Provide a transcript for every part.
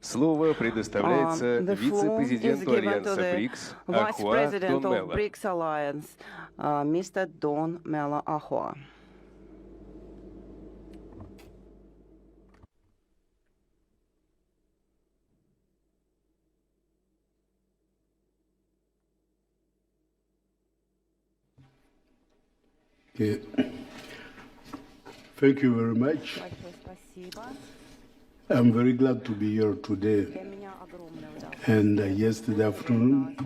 Слово предоставляется The floor is вице-президенту given to Альянса the БРИКС Vice AHOUA President Don of Mello. BRICS Alliance, Mr. Don Mello AHOUA. Okay. Thank you very much. I'm very glad to be here today. And yesterday afternoon,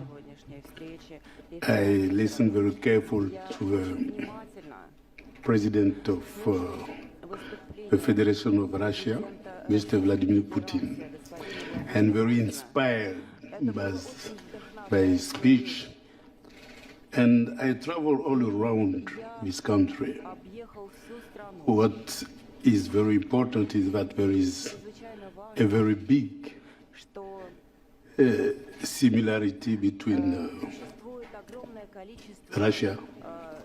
I listened very carefully to the President of the Federation of Russia, Mr. Vladimir Putin, and very inspired by his speech. And I travel all around this country. What is very important is that there is a very big similarity between Russia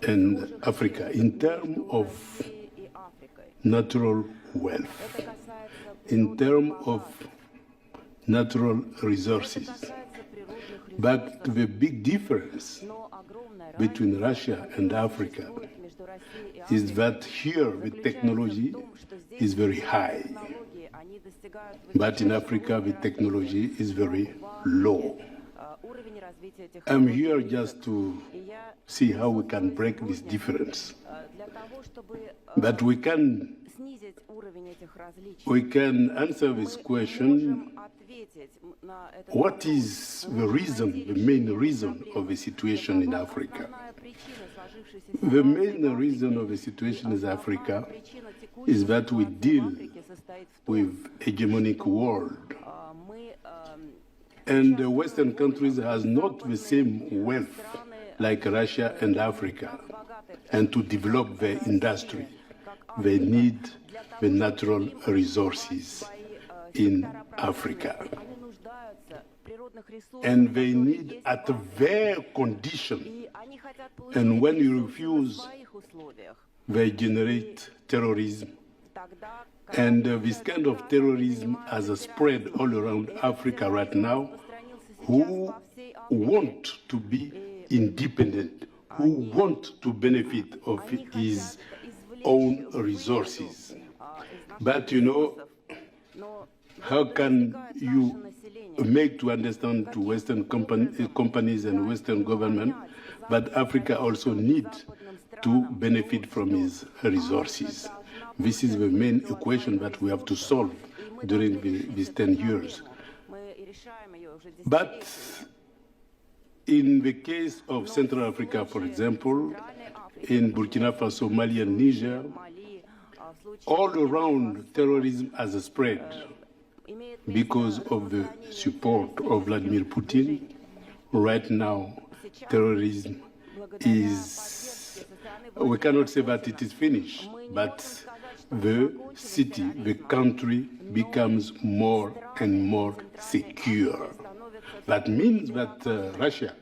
and Africa in terms of natural wealth, in terms of natural resources. But the big difference between Russia and Africa is that here the technology is very high, but in Africa the technology is very low. I'm here just to see how we can break this difference. But we can answer this question: what is the reason, the main reason of the situation in Africa? The main reason of the situation in Africa is that we deal with hegemonic world. And the Western countries has not the same wealth like Russia and Africa. And to develop their industry, they need the natural resources in Africa. And they need at their condition. And when you refuse, they generate terrorism. And this kind of terrorism has a spread all around Africa right now, who want to be independent, who want to benefit of his own resources. But you know, how can you make to understand to Western companies and Western government that Africa also needs to benefit from its resources? This is the main equation that we have to solve during these 10 years. But in the case of Central Africa, for example, in Burkina Faso, Mali, and Niger, all around terrorism has spread because of the support of Vladimir Putin. Right now, terrorism is, we cannot say that it is finished, but the city, the country becomes more and more secure. That means that Russia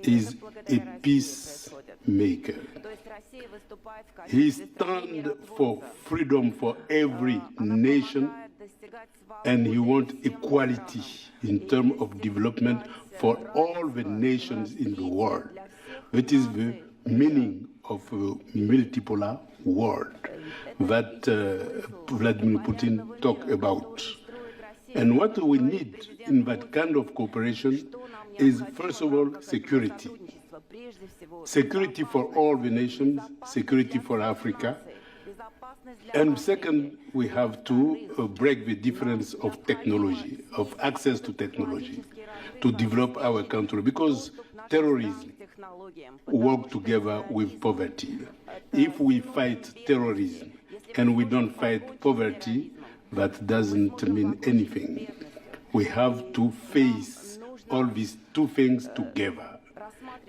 is a peacemaker. He stands for freedom for every nation, and he wants equality in terms of development for all the nations in the world. That is the meaning of a multipolar world that Vladimir Putin talked about. And what we need in that kind of cooperation is, first of all, security. Security for all the nations, security for Africa. And second, we have to break the difference of technology, of access to technology, to develop our country, because terrorism works together with poverty. If we fight terrorism and we don't fight poverty, that doesn't mean anything. We have to face all these two things together.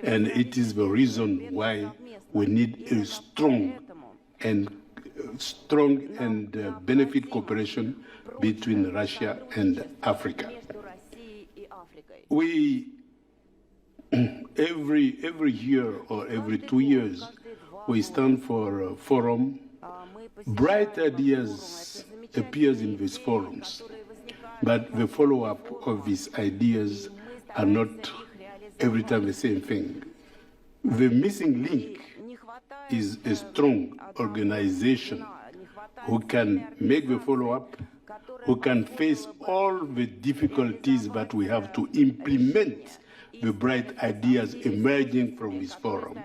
And it is the reason why we need a strong and benefit cooperation between Russia and Africa. We, every year or every 2 years, we stand for a forum. Bright ideas appears in these forums. but the follow-up of these ideas are not every time the same thing. The missing link is a strong organization who can make the follow-up, who can face all the difficulties that we have to implement the bright ideas emerging from this forum.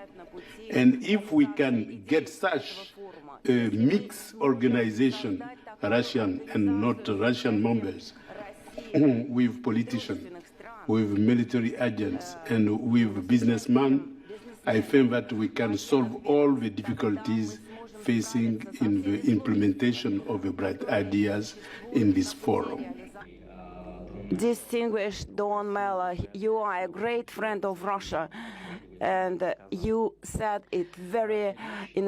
And if we can get such a mixed organization, Russian and not Russian members, with politicians, with military agents, and with businessmen, I think that we can solve all the difficulties facing in the implementation of the bright ideas in this forum. Distinguished Don Mello, you are a great friend of Russia, and you said it in